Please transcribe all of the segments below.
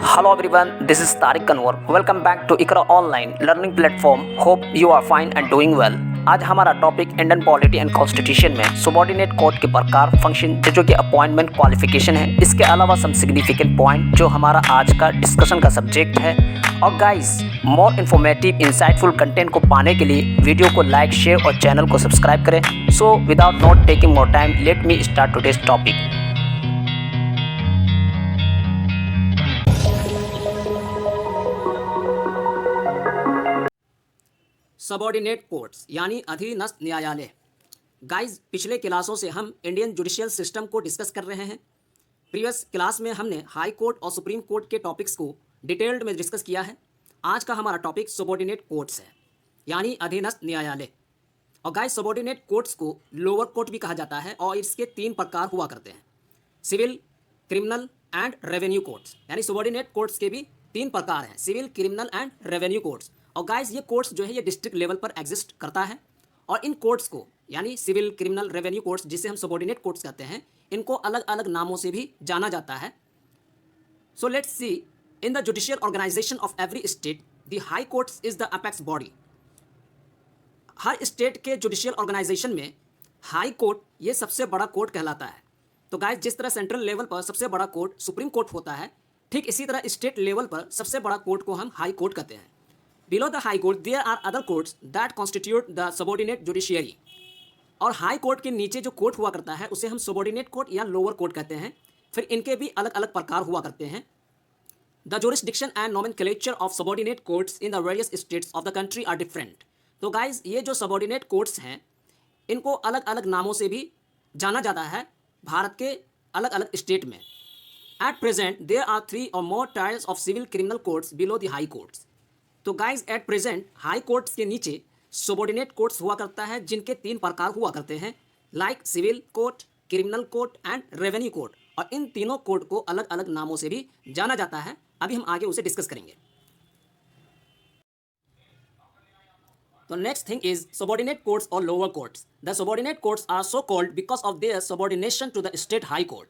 Hello everyone, this is Tariq Kanwar. Welcome back to Ikra Online Learning Platform. Hope you are fine and doing well. आज हमारा topic Indian polity and constitution में subordinate court के प्रकार, function, जजों के appointment, qualification है। इसके अलावा सम सिग्निफिकेंट पॉइंट जो हमारा आज का डिस्कशन का सब्जेक्ट है। और guys, more informative insightful content को पाने के लिए वीडियो को लाइक, शेयर और चैनल को सब्सक्राइब करें। So without not taking more time, let me start today's topic. Subordinate courts यानी अधीनस्थ न्यायालय। गाइस, पिछले क्लासों से हम इंडियन जुडिशियल सिस्टम को डिस्कस कर रहे हैं। प्रीवियस क्लास में हमने हाई कोर्ट और सुप्रीम कोर्ट के टॉपिक्स को डिटेल्ड में डिस्कस किया है। आज का हमारा टॉपिक सबॉर्डिनेट कोर्ट्स है यानी अधीनस्थ न्यायालय। और गाइस, सबॉर्डिनेट कोर्ट्स को लोअर कोर्ट भी कहा जाता है और इसके 3 प्रकार हुआ करते हैं: civil, criminal and revenue courts. यानी सबॉर्डिनेट कोर्ट्स के भी 3 प्रकार हैं: civil, criminal and revenue courts. और गाइस, ये कोर्ट्स जो है ये डिस्ट्रिक्ट लेवल पर एग्जिस्ट करता है। और इन कोर्ट्स को यानी सिविल, क्रिमिनल, रेवेन्यू कोर्ट्स, जिसे हम सबॉर्डिनेट कोर्ट्स कहते हैं, इनको अलग अलग नामों से भी जाना जाता है। So let's see, in the judicial organisation of every state the high courts is the apex body. हर स्टेट के जुडिशियल ऑर्गेनाइजेशन में हाई कोर्ट ये सबसे बड़ा कोर्ट कहलाता है। तो गाइस, जिस तरह सेंट्रल लेवल पर सबसे बड़ा कोर्ट सुप्रीम कोर्ट होता है, ठीक इसी तरह स्टेट लेवल पर सबसे बड़ा कोर्ट को हम हाई कोर्ट कहते हैं। Below the high court there are other courts that constitute the subordinate judiciary। और हाई कोर्ट के नीचे जो कोर्ट हुआ करता है उसे हम सबॉर्डिनेट कोर्ट या लोअर कोर्ट कहते हैं। फिर इनके भी अलग अलग प्रकार हुआ करते हैं। The jurisdiction and nomenclature of subordinate courts in the various states of the country are different। तो गाइज, ये जो सबॉर्डिनेट कोर्ट्स हैं इनको अलग अलग नामों से भी जाना जाता है भारत के अलग अलग स्टेट में। At present there are 3 or more tiers of civil criminal courts below the high courts। तो guys, at present high courts के नीचे सबॉर्डिनेट कोर्ट्स हुआ करता है जिनके 3 प्रकार हुआ करते हैं: like civil court, criminal court and revenue court. और इन तीनों कोर्ट को अलग अलग नामों से भी जाना जाता है। अभी हम आगे उसे डिस्कस करेंगे। तो next thing is subordinate courts और lower courts. The subordinate courts are so called because of their subordination to the state high court.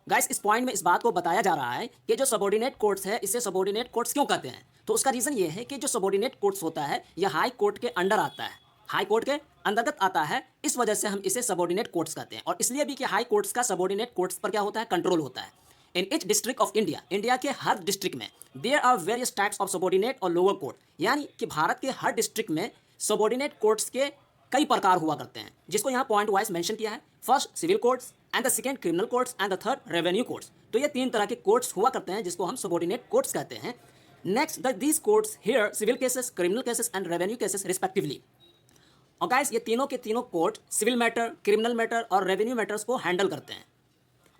Guys, इस पॉइंट में इस बात को बताया जा रहा है कि जो सबॉर्डिनेट कोर्ट्स है इसे सबॉर्डिनेट कोर्ट्स क्यों कहते हैं। तो उसका रीज़न ये है कि जो सबॉर्डिनेट कोर्ट्स होता है यह हाई कोर्ट के अंडर आता है, हाई कोर्ट के अंतर्गत आता है। इस वजह से हम इसे सबॉर्डिनेट कोर्ट्स कहते हैं। और इसलिए भी कि हाई कोर्ट्स का सबॉर्डिनेट कोर्ट्स पर क्या होता है, कंट्रोल होता है। In each district of India, India के हर डिस्ट्रिक्ट में there are various types of subordinate और लोअर कोर्ट। यानी कि भारत के हर डिस्ट्रिक्ट में सबॉर्डिनेट कोर्ट्स के कई प्रकार हुआ करते हैं, जिसको यहाँ पॉइंट वाइज मेंशन किया है। First civil courts and the second criminal courts and the third revenue courts. तो ये 3 तरह के कोर्ट्स हुआ करते हैं जिसको हम सबॉर्डिनेट कोर्ट्स कहते हैं। Next, these courts hear civil cases, criminal cases and revenue cases respectively. और गाइस, ये तीनों के तीनों court civil matter, criminal matter और रेवेन्यू मैटर्स को हैंडल करते हैं।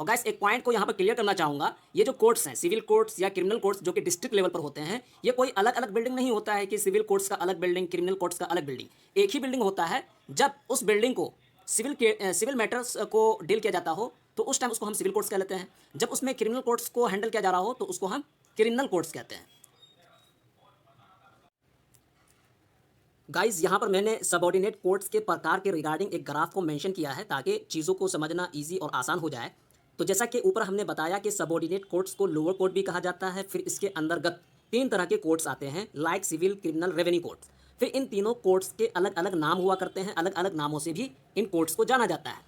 और गाइस, एक पॉइंट को यहाँ पर क्लियर करना चाहूँगा, ये जो कोर्ट्स हैं, सिविल कोर्ट्स या क्रिमिनल कोर्ट्स जो कि डिस्ट्रिक्ट लेवल पर होते हैं, ये कोई अलग अलग बिल्डिंग नहीं होता है कि सिविल कोर्ट्स का अलग बिल्डिंग, क्रिमिनल कोर्ट्स का अलग बिल्डिंग। एक ही बिल्डिंग होता है। जब उस बिल्डिंग को सिविल मैटर्स को डील किया जाता हो तो उस टाइम उसको हम सिविल कोर्ट्स कह लेते हैं। जब उसमें क्रिमिनल कोर्ट्स को हैंडल किया जा रहा हो तो उसको हम क्रिमिनल कोर्ट्स कहते हैं। गाइज, यहाँ पर मैंने सबॉर्डिनेट कोर्ट्स के प्रकार के रिगार्डिंग एक ग्राफ को मेंशन किया है ताकि चीज़ों को समझना ईजी और आसान हो जाए। तो जैसा कि ऊपर हमने बताया कि सबॉर्डिनेट कोर्ट्स को लोअर कोर्ट भी कहा जाता है। फिर इसके अंतर्गत 3 तरह के कोर्ट्स आते हैं, like civil, criminal, revenue courts. फिर इन तीनों कोर्ट्स के अलग अलग नाम हुआ करते हैं, अलग अलग नामों से भी इन कोर्ट्स को जाना जाता है।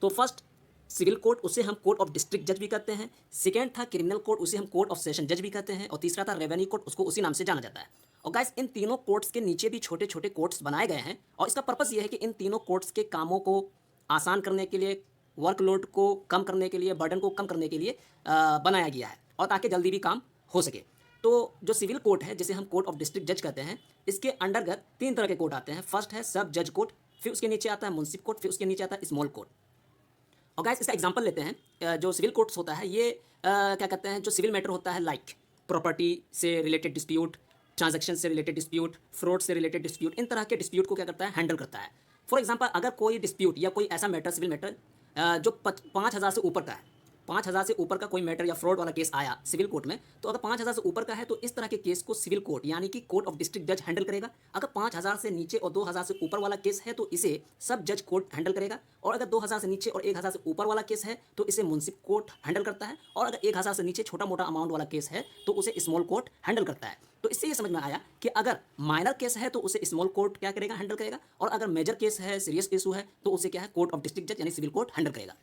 तो फर्स्ट सिविल कोर्ट, उसे हम कोर्ट ऑफ डिस्ट्रिक्ट जज भी कहते हैं। सेकेंड था क्रिमिनल कोर्ट, उसे हम कोर्ट ऑफ सेशन जज भी कहते हैं। और तीसरा था रेवेन्यू कोर्ट, उसको उसी नाम से जाना जाता है। और गाइस, इन तीनों कोर्ट्स के नीचे भी छोटे छोटे कोर्ट्स बनाए गए हैं। और इसका पर्पस ये है कि इन तीनों कोर्ट्स के कामों को आसान करने के लिए, वर्कलोड को कम करने के लिए, बर्डन को कम करने के लिए बनाया गया है, और ताकि जल्दी भी काम हो सके। तो जो सिविल कोर्ट है, जिसे हम कोर्ट ऑफ डिस्ट्रिक्ट जज कहते हैं, इसके अंतर्गत 3 तरह के कोर्ट आते हैं। फर्स्ट है सब जज कोर्ट, फिर उसके नीचे आता है मुंसिफ कोर्ट, फिर उसके नीचे आता है स्मॉल कोर्ट। और गाइस, इसका एग्जांपल लेते हैं। जो सिविल कोर्ट्स होता है ये क्या कहते हैं, जो सिविल मैटर होता है लाइक प्रॉपर्टी से रिलेटेड डिस्प्यूट, ट्रांजैक्शन से रिलेटेड डिस्प्यूट, फ्रॉड से रिलेटेड डिस्प्यूट, इन तरह के डिस्प्यूट को क्या करता है, हैंडल करता है। फॉर एग्जांपल, अगर कोई डिस्प्यूट या कोई ऐसा मैटर, सिविल मैटर जो 5,000 से ऊपर का है, 5,000 से ऊपर का कोई मैटर या फ्रॉड वाला केस आया सिविल कोर्ट में, तो अगर 5,000 से ऊपर का है तो इस तरह के केस को सिविल कोर्ट यानी कि कोर्ट ऑफ डिस्ट्रिक्ट जज हैंडल करेगा। अगर 5,000 से नीचे और 2,000 से ऊपर वाला केस है तो इसे सब जज कोर्ट हैंडल करेगा, और अगर 2,000 से नीचे और 1,000 से ऊपर वाला केस है तो इसे मुंसिफ कोर्ट हैंडल करता है, और अगर 1,000 से नीचे छोटा मोटा अमाउंट वाला केस है तो उसे स्मॉल कोर्ट हैंडल करता है। तो इससे ये समझ में आया कि अगर माइनर केस है तो उसे स्मॉल कोर्ट क्या करेगा, हैंडल करेगा, और अगर मेजर केस है, सीरियस इशू है, तो उसे क्या है, कोर्ट ऑफ डिस्ट्रिक्ट जज यानी सिविल कोर्ट हैंडल करेगा।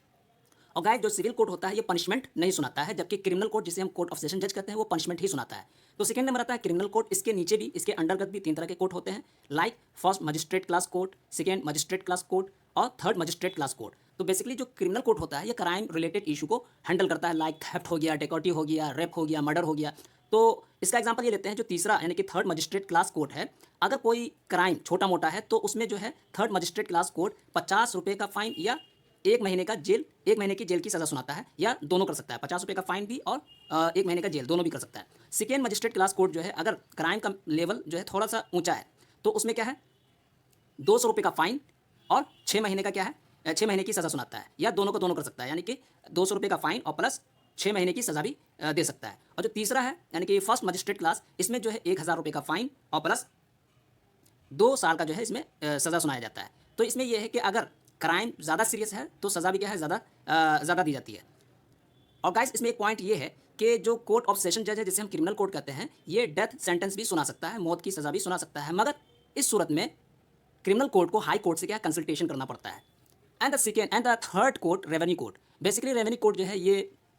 और गाइस जो सिविल कोर्ट होता है ये पनिशमेंट नहीं सुनाता है, जबकि क्रिमिनल कोर्ट जिसे हम कोर्ट ऑफ सेशन जज कहते हैं वो पनिशमेंट ही सुनाता है। तो सेकंड नंबर आता है क्रिमिनल कोर्ट। इसके नीचे भी, इसके अंडरगत भी 3 तरह के कोर्ट होते हैं, like first magistrate class court, second magistrate class court और थर्ड मजिस्ट्रेट क्लास कोर्ट। तो बेसिकली जो क्रिमिनल कोर्ट होता है ये क्राइम रिलेटेड इशू को हैंडल करता है, लाइक थेफ्ट हो गया, डकैती हो गया, रेप हो गया, मर्डर हो गया। तो इसका एग्जांपल ये लेते हैं, जो तीसरा यानी कि थर्ड मजिस्ट्रेट क्लास कोर्ट है, अगर कोई क्राइम छोटा मोटा है तो उसमें जो है थर्ड मजिस्ट्रेट क्लास कोर्ट 50 रुपये का फाइन या 1 महीने का जेल, 1 महीने की जेल की सज़ा सुनाता है, या दोनों कर सकता है, 50 रुपये का फाइन भी और 1 महीने का जेल, दोनों भी कर सकता है। सेकेंड मजिस्ट्रेट क्लास कोर्ट जो है, अगर क्राइम का लेवल जो है थोड़ा सा ऊंचा है तो उसमें क्या है, 200 रुपये का फाइन और 6 महीने का क्या है, 6 महीने की सज़ा सुनाता है, या दोनों को दोनों कर सकता है, यानी कि 200 रुपये का फाइन और प्लस 6 महीने की सज़ा भी दे सकता है। और जो तीसरा है यानी कि फर्स्ट मजिस्ट्रेट क्लास, इसमें जो है 1,000 रुपये का फाइन और प्लस 2 साल का जो है इसमें सज़ा सुनाया जाता है। तो इसमें यह है कि अगर क्राइम ज़्यादा सीरियस है तो सज़ा भी क्या है, ज़्यादा दी जाती है। और गाइस इसमें एक पॉइंट ये है कि जो कोर्ट ऑफ सेशन जज है जिसे हम क्रिमिनल कोर्ट कहते हैं, ये डेथ सेंटेंस भी सुना सकता है, मौत की सज़ा भी सुना सकता है, मगर इस सूरत में क्रिमिनल कोर्ट को हाई कोर्ट से क्या कंसल्टेशन करना पड़ता है। And the third court revenue court. Basically revenue court जो है ये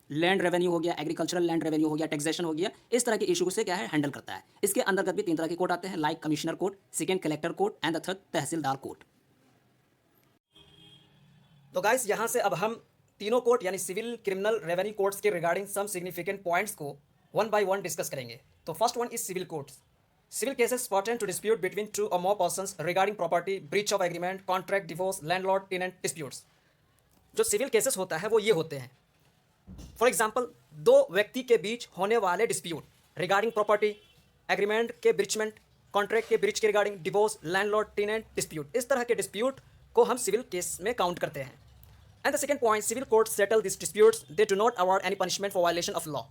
लैंड रेवेन्यू हो गया, एग्रीकल्चरल लैंड रेवेन्यू हो गया, टैक्सेशन हो गया, इस तरह के इशू से क्या है हैंडल करता है। इसके अंतर्गत भी 3 तरह के कोर्ट आते हैं, like commissioner court, second collector court and the third tehsildar court. तो गाइस यहाँ से अब हम तीनों कोर्ट यानी सिविल, क्रिमिनल, रेवेन्यू कोर्ट्स के रिगार्डिंग सम सिग्निफिकेंट पॉइंट्स को 1 by 1 डिस्कस करेंगे। तो first one is civil courts. Civil cases pertain to dispute between 2 or more persons regarding property, breach of agreement, contract, divorce, landlord-tenant disputes। जो civil cases होता है वो ये होते हैं, फॉर एग्जाम्पल 2 व्यक्ति के बीच होने वाले डिस्प्यूट रिगार्डिंग प्रॉपर्टी, एग्रीमेंट के ब्रीचमेंट, कॉन्ट्रैक्ट के ब्रीच के regarding, divorce, landlord tenant dispute, इस तरह के डिस्प्यूट को हम सिविल केस में काउंट करते हैं। And the second point, civil court settle this disputes, they do not award any punishment for violation of law.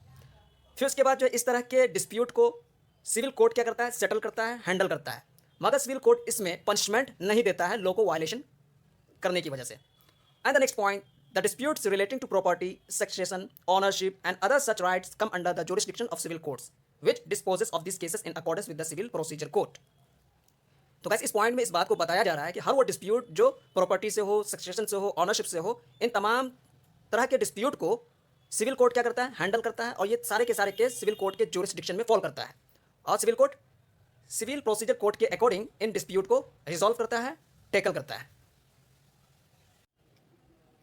फिर उसके बाद जो इस तरह के डिस्प्यूट को सिविल कोर्ट क्या करता है, सेटल करता है, हैंडल करता है, मगर सिविल कोर्ट इसमें पनिशमेंट नहीं देता है लॉ को वायलेशन करने की वजह से। And the next point, the disputes relating to property, succession, ownership and other such rights come under the jurisdiction of civil courts which disposes of this cases in accordance with the civil procedure code. तो guys इस point में इस बात को बताया जा रहा है कि हर वो डिस्प्यूट जो प्रॉपर्टी से हो, सक्सेशन से हो, ओनरशिप से हो, इन तमाम तरह के डिस्प्यूट को सिविल कोर्ट क्या करता है, हैंडल करता है, और ये सारे के सारे केस सिविल कोर्ट के जुरिस्डिक्शन में फॉल करता है, और civil court civil procedure code के अकॉर्डिंग इन डिस्प्यूट को रिजॉल्व करता है, टैकल करता है।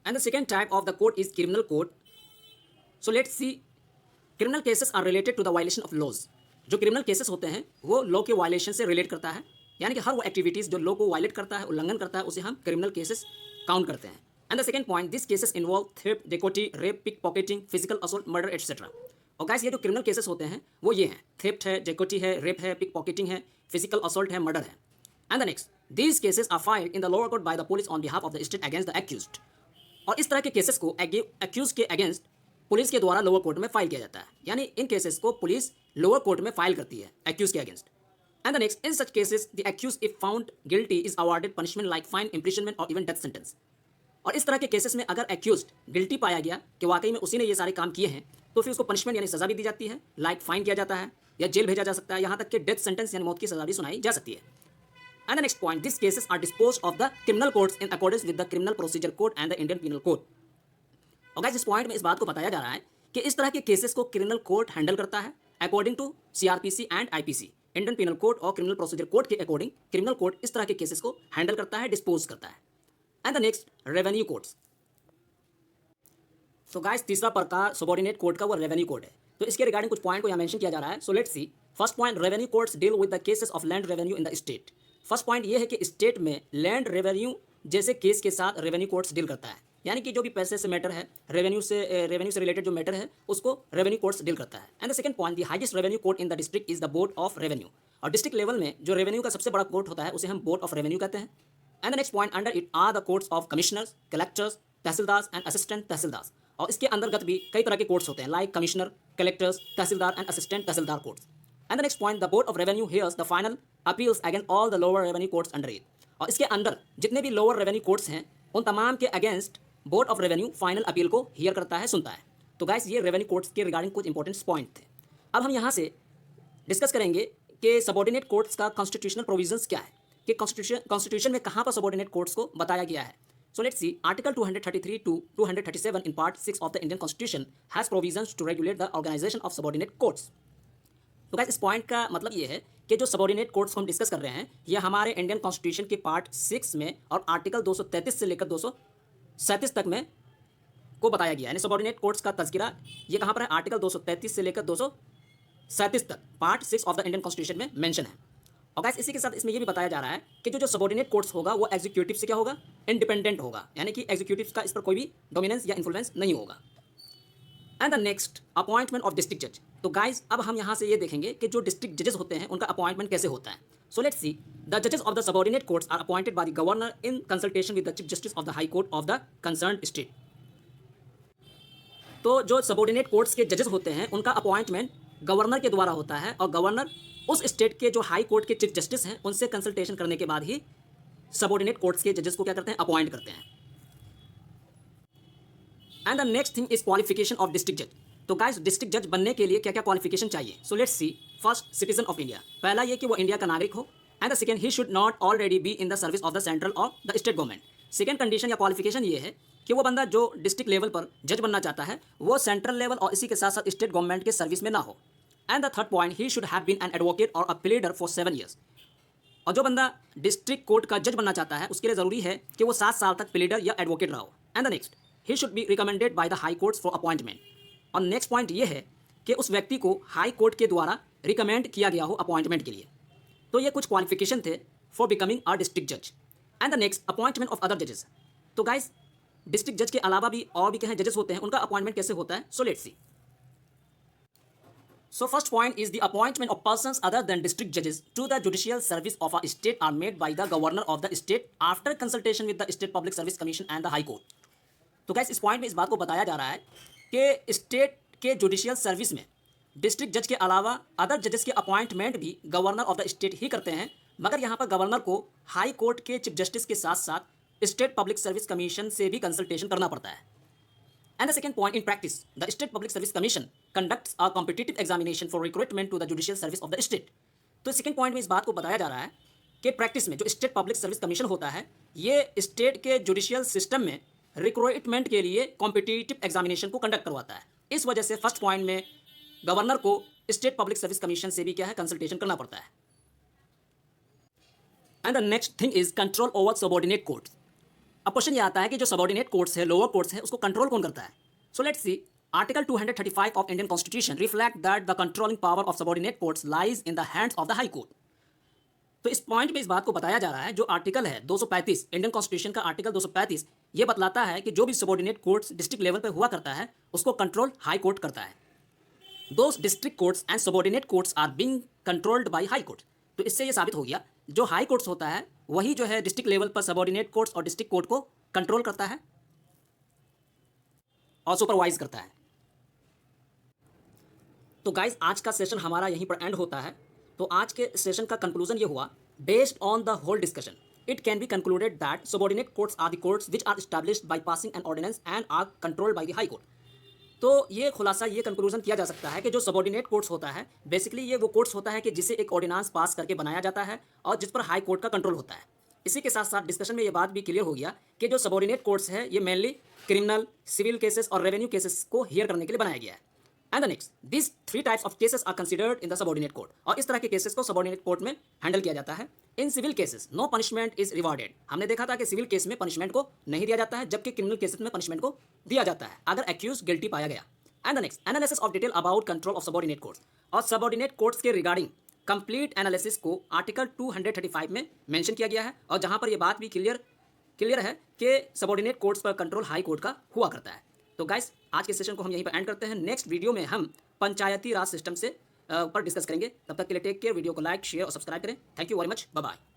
And the second type of the court is criminal court. So let's see, criminal cases are related to the violation of laws. जो criminal cases होते हैं वो लॉ के वायलेशन से रिलेट करता है, यानी कि हर वो एक्टिविटीज़ जो लॉ को वायलेट करता है, उल्लंघन करता है, उसे हम क्रिमिनल केसेस काउंट करते हैं। And the second point, this cases involve theft, डकैती, rape, pickpocketing, physical assault, murder etcetera. और गाइस ये जो क्रिमिनल केसेस होते हैं वो ये हैं, थेफ्ट है, डकैती है, रेप है, पिक पॉकेटिंग है, फिजिकल असॉल्ट है, मर्डर है। And the next, these cases are filed in the lower court by the police on behalf of the state against the accused. और इस तरह के केसेस को एक्यूज के अगेंस्ट पुलिस के द्वारा लोअर कोर्ट में फाइल किया जाता है, यानी इन केसेस को पुलिस लोअर कोर्ट में फाइल करती है एक्यूज के against. And the next, in such cases the accused if found guilty is awarded punishment like fine, imprisonment और इवन डेथ सेंटेंस। और इस तरह के केसेस में अगर एक्यूज्ड गिल्टी पाया गया कि वाकई में उसी ने ये सारे काम किए हैं, तो फिर उसको पनिशमेंट यानी सज़ा भी दी जाती है, लाइक फाइन किया जाता है या जेल भेजा जा सकता है, यहाँ तक कि डेथ सेंटेंस यानी मौत की सज़ा भी सुनाई जा सकती है। And the next point, this cases are dispose of the criminal courts in accordance with the criminal procedure code and the Indian penal code. और गाइस इस पॉइंट में इस बात को बताया जा रहा है कि इस तरह के केसेस को क्रिमिनल कोर्ट हैंडल करता है according to CrPC and IPC, Indian penal code और क्रिमिनल प्रोसीजर कोड के अकॉर्डिंग क्रिमिनल कोर्ट इस तरह के केसेस को हैंडल करता है, डिस्पोज करता है। And the next, revenue courts. तो गाइस तीसरा प्रकार सबॉर्डिनेट कोर्ट का वो रेवेन्यू कोर्ट है। तो इसके रिगार्डिंग कुछ पॉइंट को यहाँ मेंशन किया जा रहा है। So let's see, first point, revenue courts deal with the cases of land revenue in the state. First point ये है कि स्टेट में लैंड रेवेन्यू जैसे केस के साथ रेवेन्यू कोर्ट्स डील करता है, यानी कि जो भी पैसे से मैटर है, रेवेन्यू से रिलेटेड जो मैटर है उसको रेवेन्यू कोर्ट्स डील करता है। And the second point, the highest revenue court in the district is the board of revenue. और डिस्ट्रिक्ट लेवल में जो रेवेन्यू का सबसे बड़ा कोर्ट होता है उसे हम बोर्ड ऑफ रेवेन्यू कहते हैं। And the next point, under it are the courts of commissioners, collectors, tahsildars and assistant tahsildars. और इसके अंतर्गत भी कई तरह के कोर्ट्स होते हैं like commissioner, collectors, tehsildar and assistant tehsildar courts. And the next point, the board of revenue hears the final appeals against all the lower revenue courts under it. और इसके अंदर जितने भी लोअर रेवेन्यू कोर्ट्स हैं उन तमाम के against board of revenue final appeal को हियर करता है, सुनता है। तो गाइस ये रेवेन्यू कोर्ट्स के रिगार्डिंग कुछ इंपॉर्टेंट पॉइंट थे। अब हम यहाँ से डिस्कस करेंगे कि सबॉर्डिनेट कोर्ट्स का कॉन्स्टिट्यूशनल प्रोविजंस क्या है, कि कॉन्स्टिट्यूशन में कहाँ पर सबॉर्डिनेट कोर्ट्स को बताया गया है। So let's see, article 233 to 237 in part 6 of the Indian constitution has provisions to regulate the organisation of subordinate courts. तो गाइस इस पॉइंट का मतलब ये है कि जो सबॉर्डिनेट कोर्ट्स को हम डिस्कस कर रहे हैं ये हमारे इंडियन कॉन्स्टिट्यूशन के पार्ट 6 में और आर्टिकल 233 से लेकर 237 तक में को बताया गया है। यानी सबॉर्डिनेट कोर्ट्स का तज़किरा ये कहाँ पर है, आर्टिकल 233 से लेकर 237 तक part 6 of the Indian constitution में मेंशन है। और गाइस इसी के साथ इसमें ये भी बताया जा रहा है कि जो सबॉर्डिनेट कोर्ट्स होगा वो एग्जीक्यूटिव से क्या होगा, इंडिपेंडेंट होगा, यानी कि एग्जीक्यूटिव का इस पर कोई भी डोमिनेंस या इन्फ्लुएंस नहीं होगा। And the next, appointment of district जज। तो गाइस अब हम यहाँ से ये देखेंगे कि जो डिस्ट्रिक्ट जजेस होते हैं उनका अपॉइंटमेंट कैसे होता है। सो लेट्स सी, द जजेस of the subordinate courts are appointed by the governor in consultation with the chief justice of the high court of the concerned state. तो जो सबॉर्डिनेट कोर्ट्स के जजेस होते हैं उनका अपॉइंटमेंट गवर्नर के द्वारा होता है और गवर्नर उस स्टेट के जो हाई कोर्ट के चीफ जस्टिस हैं उनसे कंसल्टेशन करने के बाद ही सबॉर्डिनेट कोर्ट्स के जजेस को क्या करते हैं, अपॉइंट करते हैं। And the next thing is qualification of district जज। तो गाइस डिस्ट्रिक्ट जज बनने के लिए क्या क्या क्वालिफिकेशन चाहिए। So let's see, first, citizen of India. पहला ये कि वो इंडिया का नागरिक हो। And the second, he should not already be in the service of the central और the state government. Second condition या क्वालिफिकेशन ये है कि वो बंदा जो डिस्ट्रिक्ट लेवल पर जज बनना चाहता है वो सेंट्रल लेवल और इसी के साथ साथ स्टेट गवर्नमेंट के सर्विस में ना हो। And the third point, he should have been an advocate और अ प्लीडर फॉर 7 years। और जो बंदा डिस्ट्रिक्ट कोर्ट का जज बनना चाहता है उसके लिए ज़रूरी है कि वो 7 साल तक प्लीडर या एडवोकेट रहा हो। And the next, he should be recommended by the high courts for appointment. और नेक्स्ट पॉइंट ये है कि उस व्यक्ति को हाई कोर्ट के द्वारा रिकमेंड किया गया हो अपॉइंटमेंट के लिए। तो ये कुछ क्वालिफिकेशन थे फॉर बिकमिंग अ डिस्ट्रिक्ट जज। And the next, appointment of other जजेस। तो गाइस डिस्ट्रिक्ट जज के अलावा भी और भी क्या जजेस होते हैं, उनका अपॉइंटमेंट कैसे होता है। So let's C. So first point is the appointment of persons other than district judges to the judicial service of a state are made by the governor of the state after consultation with the State Public Service Commission and the High Court। तो guys इस point में इस बात को बताया जा रहा है कि स्टेट के जुडिशियल सर्विस में डिस्ट्रिक्ट जज के अलावा अदर जजेस के अपॉइंटमेंट भी गवर्नर ऑफ द स्टेट ही करते हैं, मगर यहाँ पर गवर्नर को हाई कोर्ट के चीफ जस्टिस के साथ साथ स्टेट पब्लिक सर्विस कमीशन से भी कंसल्टेशन करना पड़ता है। And the second point, in practice, the State Public Service Commission conducts a competitive examination for recruitment to the judicial service of the state। तो second point में इस बात को बताया जा रहा है कि प्रैक्टिस में जो स्टेट पब्लिक सर्विस कमीशन होता है ये स्टेट के जुडिशियल सिस्टम में रिक्रूटमेंट के लिए कॉम्पिटिटिव एग्जामिनेशन को कंडक्ट करवाता है। इस वजह से फर्स्ट पॉइंट में गवर्नर को स्टेट पब्लिक सर्विस कमीशन से भी क्या है, कंसल्टेशन करना पड़ता है। And the next thing is control over subordinate courts. अब क्वेश्चन ये आता है कि जो सबॉर्डिनेट कोर्ट्स है, लोअर कोर्ट्स है, उसको कंट्रोल कौन करता है। So let's see, article 235 of Indian constitution reflect that the controlling power of subordinate courts lies in the hands of the high court. तो इस पॉइंट में इस बात को बताया जा रहा है, जो आर्टिकल है 235 इंडियन कॉन्स्टिट्यूशन का आर्टिकल 235 ये बतलाता है कि जो भी सबॉर्डिनेट कोर्ट्स डिस्ट्रिक्ट लेवल पर हुआ करता है उसको कंट्रोल हाई कोर्ट करता है। Those district courts and subordinate courts are being controlled by high court. तो इससे ये साबित हो गया जो हाई कोर्ट्स होता है वही जो है डिस्ट्रिक्ट लेवल पर सबॉर्डिनेट कोर्ट्स और डिस्ट्रिक्ट कोर्ट को कंट्रोल करता है और सुपरवाइज करता है। तो गाइस आज का सेशन हमारा यहीं पर एंड होता है। तो आज के सेशन का कंक्लूजन ये हुआ, based on the whole discussion it can be concluded that subordinate courts are the courts which are established by passing an ordinance and are controlled by the high court. तो ये खुलासा, ये conclusion किया जा सकता है कि जो सबॉर्डिनेट कोर्ट्स होता है बेसिकली ये वो कोर्ट्स होता है कि जिसे एक ऑर्डिनेंस पास करके बनाया जाता है और जिस पर हाई कोर्ट का कंट्रोल होता है। इसी के साथ साथ डिस्कशन में ये बात भी क्लियर हो गया कि जो सबॉर्डिनेट कोर्ट्स है ये मेनली क्रिमिनल, सिविल केसेस और रेवेन्यू केसेस को हियर करने के लिए बनाया गया है। And the next, this 3 types of cases are considered in the subordinate court. और इस तरह के केसेस को सबॉर्डिनेट कोर्ट में हैंडल किया जाता है। In civil cases no punishment is rewarded. हमने देखा था कि सिविल केस में पनिशमेंट को नहीं दिया जाता है, जबकि क्रिमिनल केसेस में पनिशमेंट को दिया जाता है अगर एक्यूज गिल्टी पाया गया। And the next, analysis of detail about control of subordinate courts. और सबॉर्डिनेट कोर्ट्स के रिगार्डिंग कंप्लीट एनालिसिस को आर्टिकल 235 में मेंशन किया गया है और जहां पर यह बात भी क्लियर है कि सबॉर्डिनेट कोर्ट्स पर कंट्रोल हाई कोर्ट का हुआ करता है। तो गाइस आज के सेशन को हम यहीं पर एंड करते हैं। नेक्स्ट वीडियो में हम पंचायती राज सिस्टम से पर डिस्कस करेंगे। तब तक के लिए टेक केयर। वीडियो को लाइक, शेयर और सब्सक्राइब करें। Thank you very much. Bye bye.